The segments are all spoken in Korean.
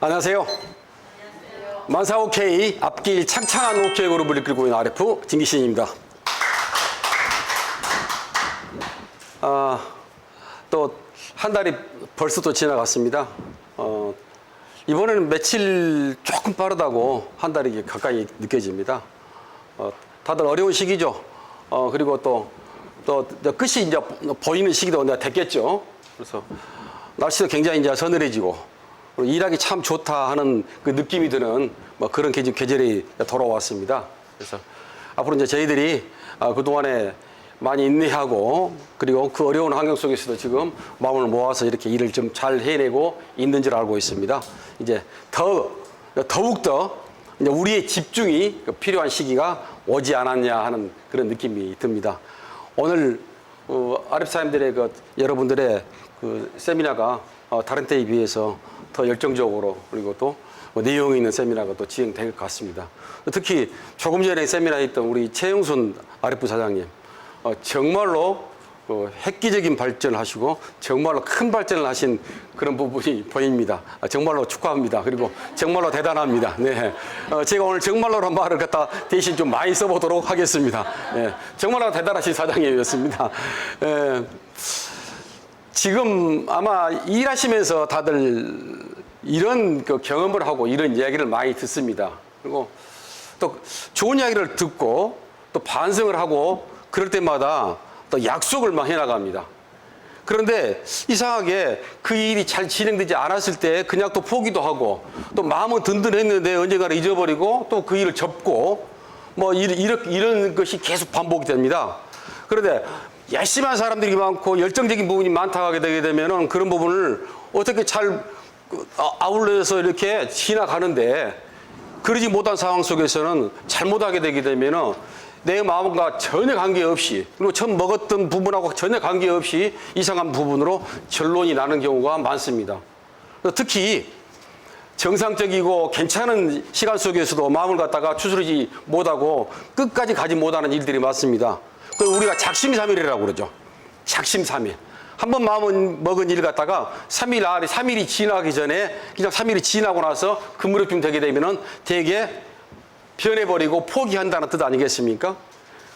안녕하세요. 만사 OK 앞길 창창한 OK 그룹을 이끌고 있는 RF 진기신입니다. 또 한 달이 벌써 또 지나갔습니다. 이번에는 며칠 조금 빠르다고 한 달이 가까이 느껴집니다. 다들 어려운 시기죠. 그리고 또 끝이 이제 보이는 시기도 됐겠죠. 그래서 날씨도 굉장히 이제 서늘해지고 일하기 참 좋다 하는 그 느낌이 드는 뭐 그런 계절이 돌아왔습니다. 그래서 앞으로 이제 저희들이 그동안에 많이 인내하고 그리고 그 어려운 환경 속에서도 지금 마음을 모아서 이렇게 일을 좀 잘 해내고 있는 줄 알고 있습니다. 이제 더욱더 이제 우리의 집중이 필요한 시기가 오지 않았냐 하는 그런 느낌이 듭니다. 오늘 아랍사님들의 여러분들의 그 세미나가 다른 때에 비해서 더 열정적으로 그리고 또 내용이 있는 세미나가 또 진행될 것 같습니다. 특히 조금 전에 세미나 했던 우리 최영순 아랍부 사장님 정말로 획기적인 발전을 하시고 정말로 큰 발전을 하신 그런 부분이 보입니다. 정말로 축하합니다. 그리고 정말로 대단합니다. 네. 제가 오늘 정말로란 말을 갖다 대신 좀 많이 써보도록 하겠습니다. 네. 정말로 대단하신 사장님이었습니다. 지금 아마 일하시면서 다들 이런 경험을 하고 이런 이야기를 많이 듣습니다. 그리고 또 좋은 이야기를 듣고 또 반성을 하고 그럴 때마다 또 약속을 막 해나갑니다. 그런데 이상하게 그 일이 잘 진행되지 않았을 때 그냥 또 포기도 하고 또 마음은 든든했는데 언젠가는 잊어버리고 또 그 일을 접고 뭐 이런 것이 계속 반복이 됩니다. 그런데 열심히 한 사람들이 많고 열정적인 부분이 많다고 하게 되게 되면은 그런 부분을 어떻게 잘 아울러서 이렇게 지나가는데 그러지 못한 상황 속에서는 잘못하게 되게 되면은 내 마음과 전혀 관계없이 그리고 처음 먹었던 부분하고 전혀 관계없이 이상한 부분으로 결론이 나는 경우가 많습니다. 특히 정상적이고 괜찮은 시간 속에서도 마음을 갖다가 추스르지 못하고 끝까지 가지 못하는 일들이 많습니다. 그걸 우리가 작심삼일이라고 그러죠. 작심삼일. 한번 마음을 먹은 일 갖다가 3일이 지나기 전에 그냥 3일이 지나고 나서 그 무렵쯤 되게 되면은 되게 변해버리고 포기한다는 뜻 아니겠습니까?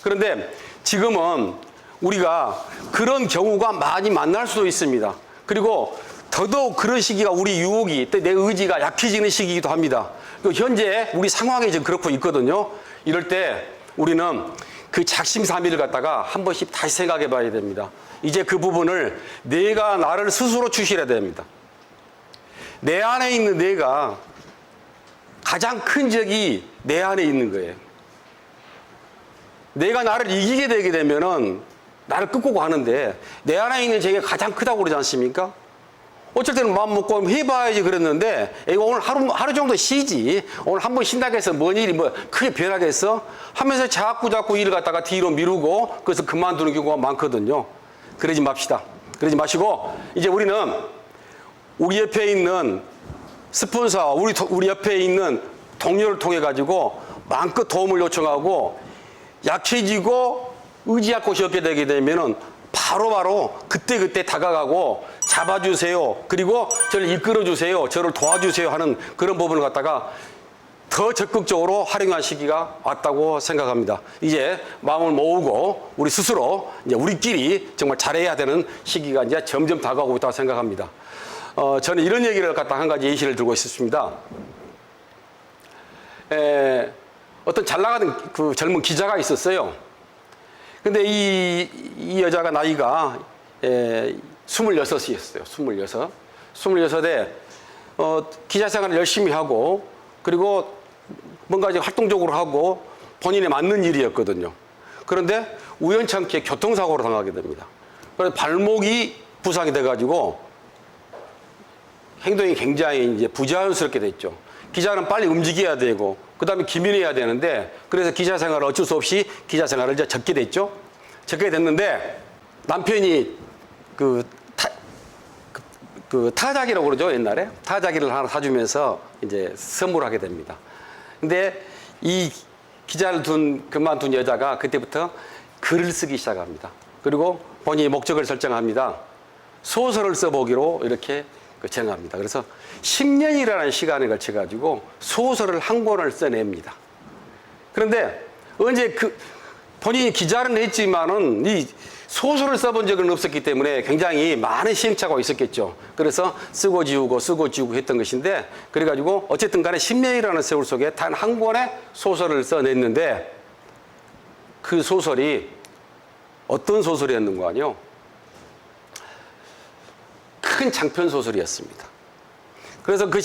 그런데 지금은 우리가 그런 경우가 많이 만날 수도 있습니다. 그리고 더더욱 그런 시기가 우리 유혹이 내 의지가 약해지는 시기이기도 합니다. 현재 우리 상황이 지금 그렇고 있거든요. 이럴 때 우리는 그 작심삼일을 갖다가 한 번씩 다시 생각해 봐야 됩니다. 이제 그 부분을 내가 나를 스스로 추스려야 됩니다. 내 안에 있는 내가 가장 큰 적이 내 안에 있는 거예요. 내가 나를 이기게 되게 되면은 나를 끄고 하는데 내 안에 있는 적이 가장 크다고 그러지 않습니까? 어쩔 때는 마음 먹고 해봐야지 그랬는데 이거 오늘 하루 정도 쉬지 오늘 한번 쉰다고 해서 뭔 일이 뭐 크게 변하겠어? 하면서 자꾸 일을 갖다가 뒤로 미루고 그래서 그만두는 경우가 많거든요. 그러지 맙시다. 그러지 마시고 이제 우리는 우리 옆에 있는 스폰서, 우리 옆에 있는 동료를 통해 가지고 마음껏 도움을 요청하고 약해지고 의지할 곳이 없게 되게 되면은 바로 그때 다가가고 잡아주세요. 그리고 저를 이끌어주세요. 저를 도와주세요 하는 그런 부분을 갖다가 더 적극적으로 활용한 시기가 왔다고 생각합니다. 이제 마음을 모으고 우리 스스로 이제 우리끼리 정말 잘해야 되는 시기가 이제 점점 다가오고 있다고 생각합니다. 저는 이런 얘기를 갖다 한 가지 예시를 들고 있었습니다. 어떤 잘 나가는 그 젊은 기자가 있었어요. 근데 이 여자가 나이가 26이었어요. 26에 기자 생활을 열심히 하고 그리고 뭔가 이제 활동적으로 하고 본인에 맞는 일이었거든요. 그런데 우연찮게 교통사고로 당하게 됩니다. 그래서 발목이 부상이 돼가지고 행동이 굉장히 이제 부자연스럽게 됐죠. 기자는 빨리 움직여야 되고, 그 다음에 기민해야 되는데, 그래서 기자 생활을 어쩔 수 없이 기자 생활을 이제 접게 됐죠. 접게 됐는데, 남편이 타자기라고 그러죠, 옛날에. 타자기를 하나 사주면서 이제 선물하게 됩니다. 근데 이 기자를 그만둔 여자가 그때부터 글을 쓰기 시작합니다. 그리고 본인이 목적을 설정합니다. 소설을 써보기로 이렇게 정합니다. 그래서 10년이라는 시간을 걸쳐가지고 소설을 한 권을 써냅니다. 그런데 언제 본인이 기자는 했지만은 이 소설을 써본 적은 없었기 때문에 굉장히 많은 시행착오가 있었겠죠. 그래서 쓰고 지우고 했던 것인데, 그래가지고 어쨌든 간에 10년이라는 세월 속에 단 한 권의 소설을 써냈는데, 그 소설이 어떤 소설이었는가 하뇨? 큰 장편 소설이었습니다. 그래서 그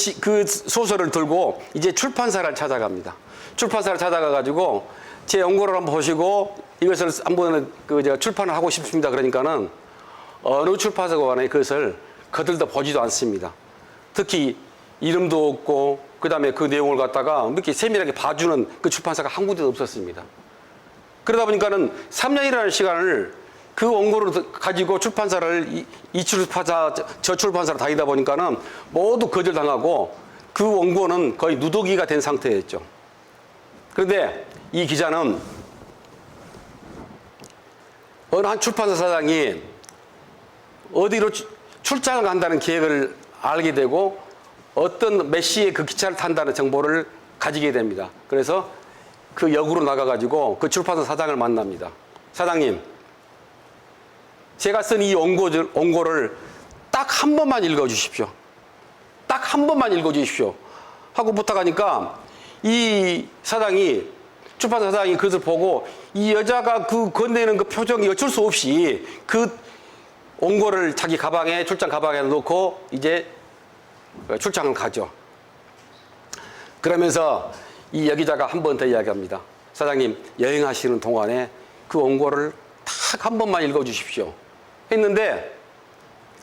소설을 들고 이제 출판사를 찾아갑니다. 출판사를 찾아가가지고 제 원고를 한번 보시고 이것을 한번 제가 출판을 하고 싶습니다. 그러니까는 어느 출판사가 간에 그것을 거들떠 보지도 않습니다. 특히 이름도 없고 그다음에 그 내용을 갖다가 이렇게 세밀하게 봐주는 그 출판사가 한 군데도 없었습니다. 그러다 보니까는 3년이라는 시간을 그 원고를 가지고 출판사를 이 출판사 저 출판사를 다니다 보니까는 모두 거절당하고 그 원고는 거의 누더기가 된 상태였죠. 그런데 이 기자는 어느 한 출판사 사장이 어디로 출장을 간다는 계획을 알게 되고 어떤 몇 시에 그 기차를 탄다는 정보를 가지게 됩니다. 그래서 그 역으로 나가가지고 그 출판사 사장을 만납니다. 사장님, 제가 쓴 이 원고를 딱 한 번만 읽어주십시오. 딱 한 번만 읽어주십시오. 하고 부탁하니까 이 사장이, 출판사 사장이 그것을 보고 이 여자가 그 건네는 그 표정이 어쩔 수 없이 그 원고를 자기 가방에, 출장 가방에 넣고 이제 출장을 가죠. 그러면서 이 여기자가 한 번 더 이야기합니다. 사장님, 여행하시는 동안에 그 원고를 딱 한 번만 읽어주십시오. 했는데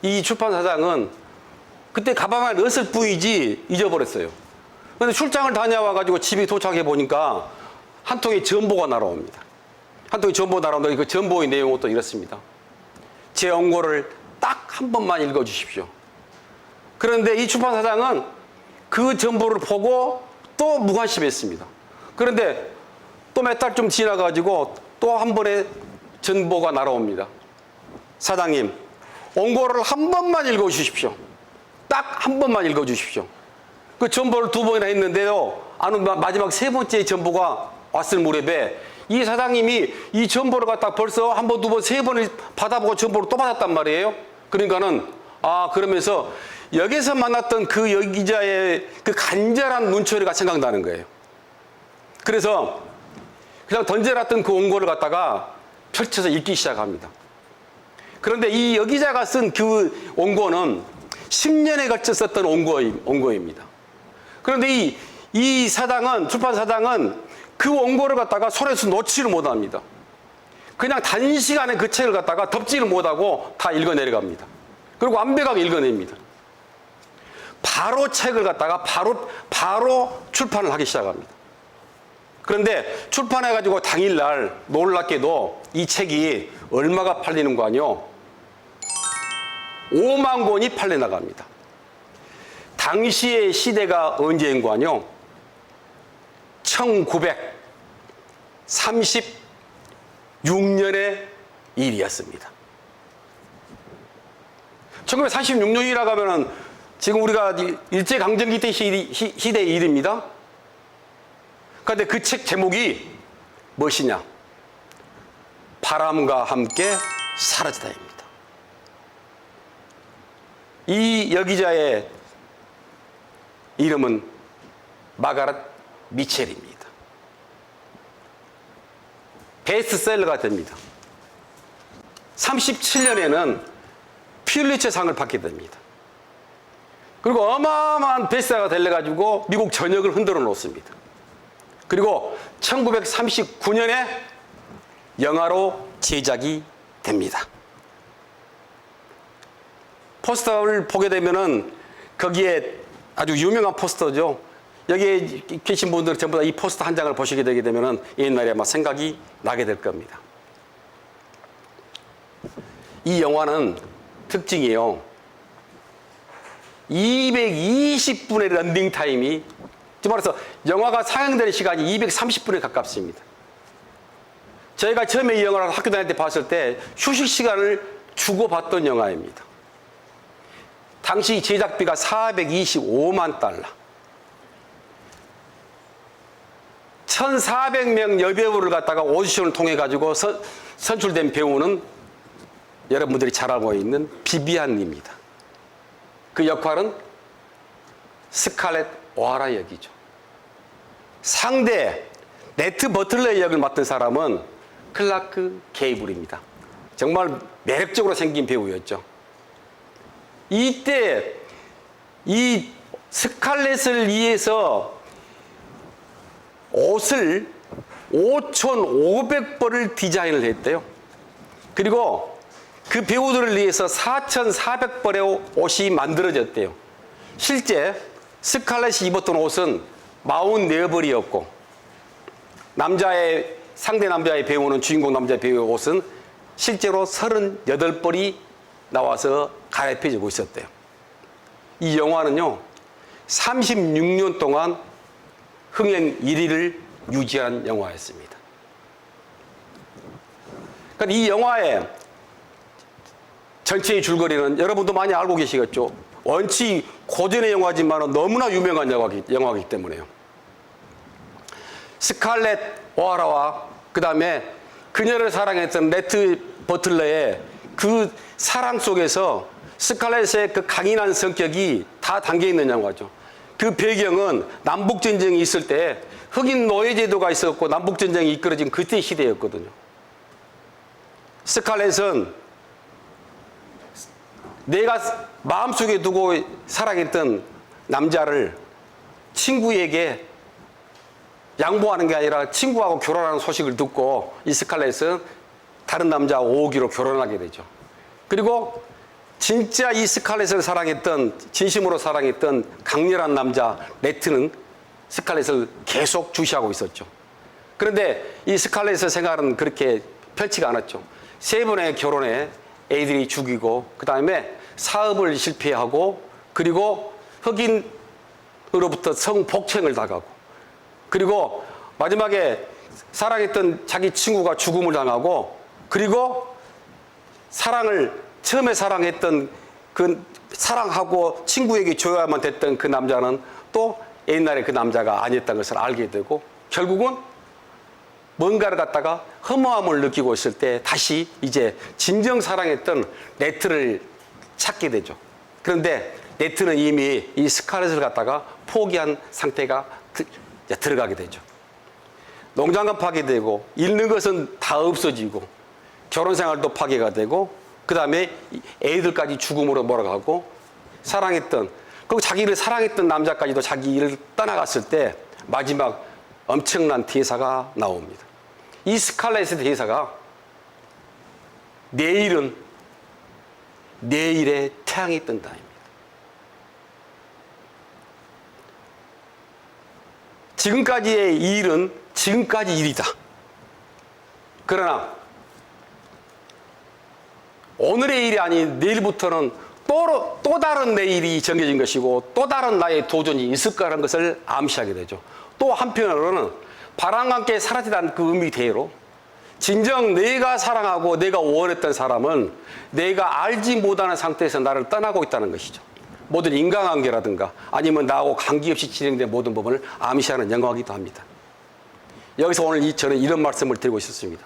이 출판사장은 그때 가방에 넣었을 뿐이지 잊어버렸어요. 그런데 출장을 다녀와가지고 집에 도착해 보니까 한 통의 전보가 날아옵니다. 한 통의 전보가 날아오는데 그 전보의 내용은 또 이렇습니다. 제 원고를 딱 한 번만 읽어주십시오. 그런데 이 출판사장은 그 전보를 보고 또 무관심했습니다. 그런데 또 몇 달 좀 지나가지고 또 한 번의 전보가 날아옵니다. 사장님, 원고를 한 번만 읽어주십시오. 딱 한 번만 읽어주십시오. 그 전보를 두 번이나 했는데요, 마지막 세 번째 전보가 왔을 무렵에 이 사장님이 이 전보를 갖다 벌써 한 번, 두 번, 세 번을 받아보고 전보를 또 받았단 말이에요. 그러니까는 그러면서 여기서 만났던 그 여기자의 그 간절한 눈초리가 생각나는 거예요. 그래서 그냥 던져놨던 그 원고를 갖다가 펼쳐서 읽기 시작합니다. 그런데 이 여기자가 쓴 그 원고는 10년에 걸쳐 썼던 원고입니다. 그런데 이 사장은, 출판사장은 그 원고를 갖다가 손에서 놓지를 못합니다. 그냥 단시간에 그 책을 갖다가 덮지를 못하고 다 읽어 내려갑니다. 그리고 완벽하게 읽어냅니다. 바로 책을 갖다가 바로 출판을 하기 시작합니다. 그런데 출판해가지고 당일날 놀랍게도 이 책이 얼마가 팔리는 거 아니요? 5만 권이 팔려 나갑니다. 당시의 시대가 언제인 거 아니요? 1936년의 일이었습니다. 1936년이라고 하면은 지금 우리가 일제강점기 때 시대의 일입니다. 그런데 그 책 제목이 무엇이냐? 바람과 함께 사라지다입니다. 이 여기자의 이름은 마가렛 미첼입니다. 베스트셀러가 됩니다. 37년에는 퓰리처상을 받게 됩니다. 그리고 어마어마한 베스트셀러가 되려가지고 미국 전역을 흔들어 놓습니다. 그리고 1939년에 영화로 제작이 됩니다. 포스터를 보게 되면은 거기에 아주 유명한 포스터죠. 여기에 계신 분들 전부 다 이 포스터 한 장을 보시게 되게 되면은 옛날에 아마 생각이 나게 될 겁니다. 이 영화는 특징이에요. 220분의 런닝타임이, 즉 말해서 영화가 상영되는 시간이 230분에 가깝습니다. 저희가 처음에 이 영화를 학교 다닐 때 봤을 때 휴식 시간을 주고 봤던 영화입니다. 당시 제작비가 425만 달러. 1,400명 여배우를 갖다가 오디션을 통해 가지고 선출된 배우는 여러분들이 잘 알고 있는 비비안입니다. 그 역할은 스칼렛 오하라 역이죠. 상대 네트 버틀러 역을 맡은 사람은 클라크 게이블입니다. 정말 매력적으로 생긴 배우였죠. 이때 이 스칼렛을 위해서 옷을 5,500벌을 디자인을 했대요. 그리고 그 배우들을 위해서 4,400벌의 옷이 만들어졌대요. 실제 스칼렛이 입었던 옷은 44벌이었고 상대 남자의 배우는 주인공 남자의 배우의 옷은 실제로 38벌이 나와서 갈아입혀지고 있었대요. 이 영화는요 36년 동안 흥행 1위를 유지한 영화였습니다. 그러니까 이 영화의 전체의 줄거리는 여러분도 많이 알고 계시겠죠. 원치 고전의 영화지만 너무나 유명한 영화이기 때문에요. 스칼렛 오하라와 그 다음에 그녀를 사랑했던 네트 버틀러의 그 사랑 속에서 스칼렛의 그 강인한 성격이 다 담겨 있는 영화죠. 그 배경은 남북전쟁이 있을 때 흑인 노예제도가 있었고 남북전쟁이 이끌어진 그때 시대였거든요. 스칼렛은 내가 마음속에 두고 사랑했던 남자를 친구에게 양보하는 게 아니라 친구하고 결혼하는 소식을 듣고 이 스칼렛은 다른 남자 오기로 결혼하게 되죠. 그리고 진짜 이 스칼렛을 진심으로 사랑했던 강렬한 남자 네트는 스칼렛을 계속 주시하고 있었죠. 그런데 이 스칼렛의 생활은 그렇게 편치가 않았죠. 3번의 결혼에 애들이 죽이고 그 다음에 사업을 실패하고 그리고 흑인으로부터 성폭행을 당하고 그리고 마지막에 사랑했던 자기 친구가 죽음을 당하고 그리고 처음에 사랑했던 그 사랑하고 친구에게 줘야만 됐던 그 남자는 또 옛날에 그 남자가 아니었다는 것을 알게 되고 결국은 뭔가를 갖다가 허무함을 느끼고 있을 때 다시 이제 진정 사랑했던 네트를 찾게 되죠. 그런데 네트는 이미 이 스칼렛을 갖다가 포기한 상태가 들어가게 되죠. 농장은 파괴되고 잃는 것은 다 없어지고 결혼 생활도 파괴가 되고 그 다음에 애들까지 죽음으로 몰아가고 그리고 자기를 사랑했던 남자까지도 자기 일을 떠나갔을 때 마지막 엄청난 대사가 나옵니다. 이 스칼렛의 대사가 내일은 내일의 태양이 뜬다입니다. 지금까지의 일은 지금까지 일이다. 그러나 오늘의 일이 아닌 내일부터는 또 다른 내일이 정해진 것이고 또 다른 나의 도전이 있을 거라는 것을 암시하게 되죠. 또 한편으로는 바람과 함께 사라지다는 그 의미대로 진정 내가 사랑하고 내가 원했던 사람은 내가 알지 못하는 상태에서 나를 떠나고 있다는 것이죠. 모든 인간관계라든가 아니면 나하고 관계없이 진행된 모든 부분을 암시하는 영화이기도 합니다. 여기서 오늘 저는 이런 말씀을 드리고 있었습니다.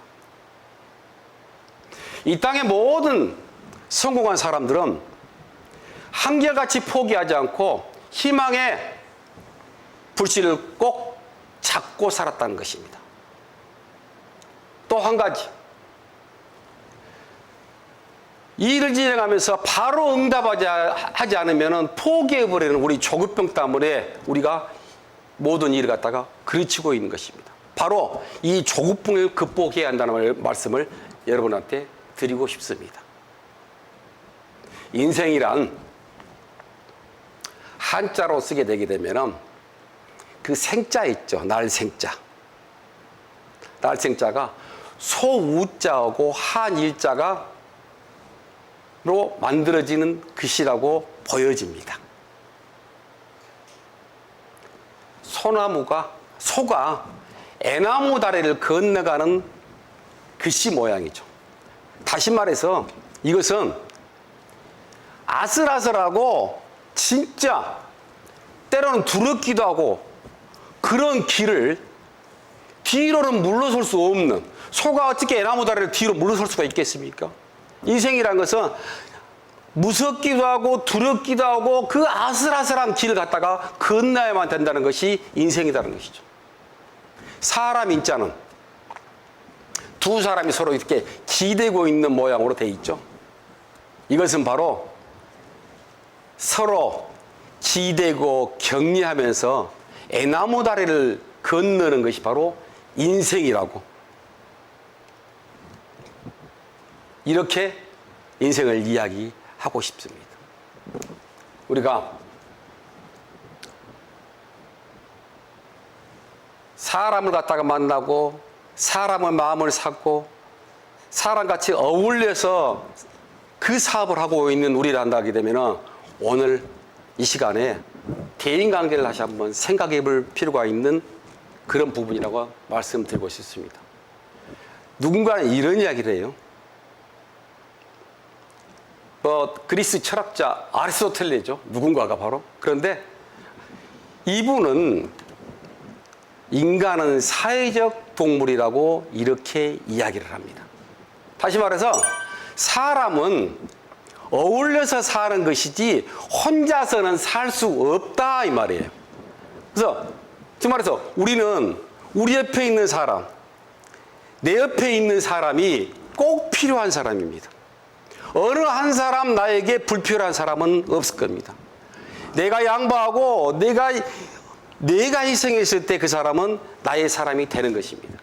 이 땅의 모든 성공한 사람들은 한결같이 포기하지 않고 희망의 불씨를 꼭 잡고 살았다는 것입니다. 또 한 가지, 이 일을 진행하면서 바로 응답하지 않으면 포기해버리는 우리 조급병 때문에 우리가 모든 일을 갖다가 그르치고 있는 것입니다. 바로 이 조급병을 극복해야 한다는 말씀을 여러분한테 드리고 싶습니다. 인생이란 한자로 쓰게 되게 되면 그 생자 있죠. 날생자. 날생자가 소우자하고 한일자가 로 만들어지는 글씨라고 보여집니다. 소가 애나무 다리를 건너가는 글씨 모양이죠. 다시 말해서 이것은 아슬아슬하고 진짜 때로는 두렵기도 하고 그런 길을 뒤로는 물러설 수 없는, 소가 어떻게 애나무 다리를 뒤로 물러설 수가 있겠습니까? 인생이란 것은 무섭기도 하고 두렵기도 하고 그 아슬아슬한 길을 갖다가 건너야만 된다는 것이 인생이라는 것이죠. 사람 인자는 두 사람이 서로 이렇게 기대고 있는 모양으로 되어 있죠. 이것은 바로 서로 기대고 격려하면서 애나무 다리를 건너는 것이 바로 인생이라고, 이렇게 인생을 이야기하고 싶습니다. 우리가 사람을 갖다가 만나고 사람의 마음을 샀고 사람같이 어울려서 그 사업을 하고 있는 우리를 하게 되면 오늘 이 시간에 대인관계를 다시 한번 생각해 볼 필요가 있는 그런 부분이라고 말씀드리고 싶습니다. 누군가는 이런 이야기를 해요. 그리스 철학자 아리스토텔레죠. 누군가가 바로. 그런데 이분은 인간은 사회적 동물이라고 이렇게 이야기를 합니다. 다시 말해서 사람은 어울려서 사는 것이지 혼자서는 살 수 없다 이 말이에요. 그래서 즉 말해서 우리는 우리 옆에 있는 사람, 내 옆에 있는 사람이 꼭 필요한 사람입니다. 어느 한 사람 나에게 불필요한 사람은 없을 겁니다. 내가 양보하고 내가 희생했을 때 그 사람은 나의 사람이 되는 것입니다.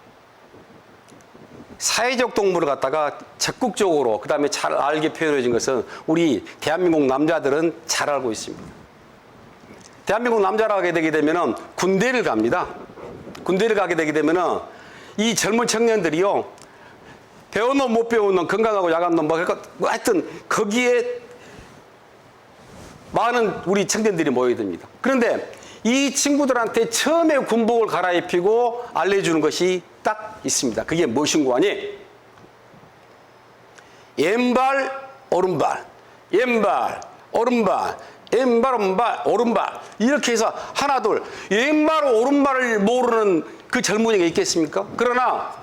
사회적 동물을 갖다가 적극적으로 그 다음에 잘 알게 표현해 준 것은 우리 대한민국 남자들은 잘 알고 있습니다. 대한민국 남자라 하게 되게 되면 군대를 갑니다. 군대를 가게 되게 되면 이 젊은 청년들이요, 배운 놈 못 배운 놈, 건강하고 야간 놈, 하여튼 거기에 많은 우리 청년들이 모여듭니다. 그런데 이 친구들한테 처음에 군복을 갈아입히고 알려주는 것이 딱 있습니다. 그게 무엇인고 하니? 왼발, 오른발, 왼발, 오른발, 왼발, 오른발, 오른발. 이렇게 해서 하나, 둘. 왼발, 오른발을 모르는 그 젊은이가 있겠습니까? 그러나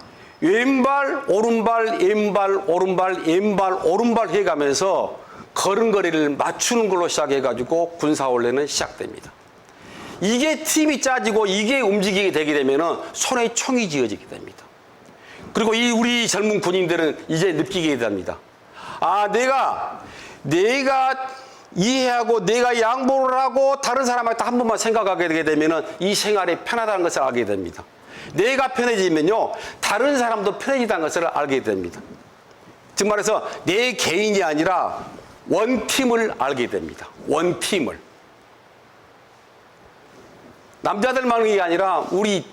왼발, 오른발, 왼발, 오른발, 왼발, 오른발 해가면서 걸음걸이를 맞추는 걸로 시작해가지고 군사훈련은 시작됩니다. 이게 팀이 짜지고 이게 움직이게 되게 되면 손에 총이 쥐어지게 됩니다. 그리고 이 우리 젊은 군인들은 이제 느끼게 됩니다. 아, 내가 이해하고 내가 양보를 하고 다른 사람한테 한 번만 생각하게 되게 되면 이 생활이 편하다는 것을 알게 됩니다. 내가 편해지면요, 다른 사람도 편해지다는 것을 알게 됩니다. 즉 말해서 내 개인이 아니라 원팀을 알게 됩니다. 원팀을. 남자들만 게 아니라 우리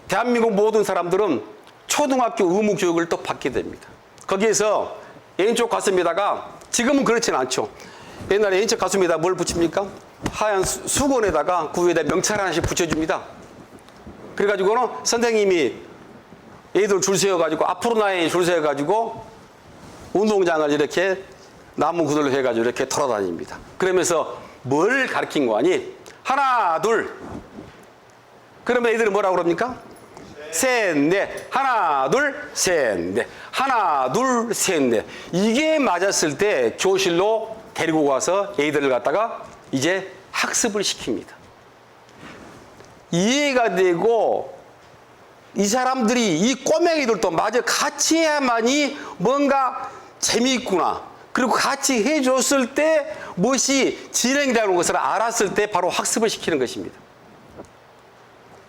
대한민국 모든 사람들은 초등학교 의무 교육을 또 받게 됩니다. 거기에서 왼쪽 가슴에다가, 지금은 그렇지는 않죠. 옛날에 왼쪽 가슴에다 뭘 붙입니까? 하얀 수건에다가 그 위에다 명찰 하나씩 붙여줍니다. 그래가지고는 선생님이 애들 줄 세워가지고 앞으로 나에 줄 세워가지고 운동장을 이렇게 나무 구들로 해가지고 이렇게 돌아다닙니다. 그러면서 뭘 가르친 거 아니? 하나, 둘. 그러면 애들은 뭐라고 그럽니까? 셋, 넷. 하나, 둘, 셋, 넷. 하나, 둘, 셋, 넷. 이게 맞았을 때 교실로 데리고 가서 애들을 갖다가 이제 학습을 시킵니다. 이해가 되고 이 사람들이, 이 꼬맹이들도 마저 같이 해야만이 뭔가 재미있구나. 그리고 같이 해줬을 때 무엇이 진행되는 것을 알았을 때 바로 학습을 시키는 것입니다.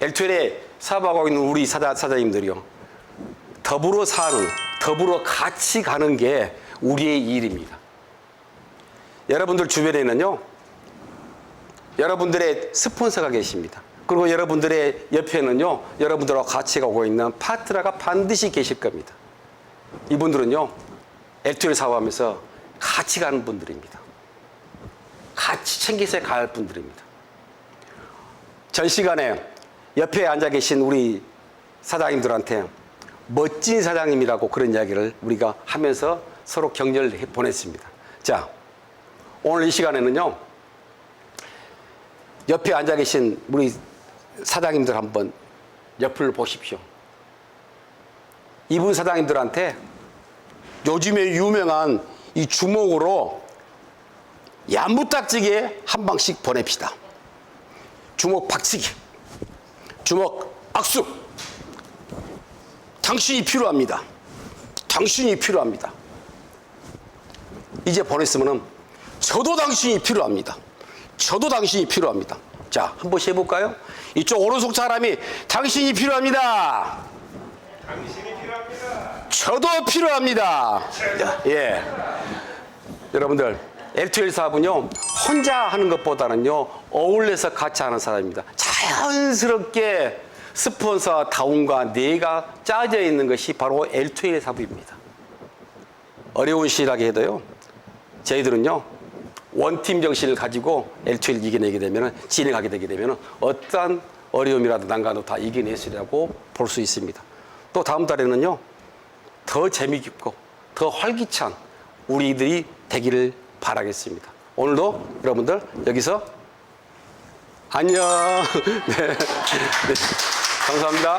엘투엘에 사업하고 있는 우리 사장님들이요, 더불어 사는, 더불어 같이 가는 게 우리의 일입니다. 여러분들 주변에는요, 여러분들의 스폰서가 계십니다. 그리고 여러분들의 옆에는요, 여러분들하고 같이 가고 있는 파트너가 반드시 계실 겁니다. 이분들은요, 엘투엘 사업하면서 같이 가는 분들입니다. 같이 챙겨서 갈 분들입니다. 전 시간에 옆에 앉아 계신 우리 사장님들한테 멋진 사장님이라고 그런 이야기를 우리가 하면서 서로 격려를 보냈습니다. 자, 오늘 이 시간에는요, 옆에 앉아 계신 우리 사장님들 한번 옆을 보십시오. 이분 사장님들한테 요즘에 유명한 이 주먹으로 야무딱지게 한 방씩 보냅시다. 주먹 박치기, 주먹 악수. 당신이 필요합니다. 당신이 필요합니다. 이제 보냈으면은 저도 당신이 필요합니다. 저도 당신이 필요합니다. 자, 한번 해볼까요? 이쪽 오른쪽 사람이 당신이 필요합니다. 당신이 필요합니다. 저도 필요합니다. 예. 여러분들, L2L 사업은요, 혼자 하는 것보다는요, 어울려서 같이 하는 사람입니다. 자연스럽게 스폰서 다운과 뇌가 짜져 있는 것이 바로 L2L 사업입니다. 어려운 시일하게 해도요, 저희들은요, 원팀 정신을 가지고 L2L 이겨내게 되면, 진행하게 되게 되면, 어떠한 어려움이라도 난간도 다 이겨내시라고 볼 수 있습니다. 또 다음 달에는요, 더 재미있고, 더 활기찬 우리들이 되기를 바라겠습니다. 오늘도 여러분들 여기서 안녕. 네. 네. 감사합니다.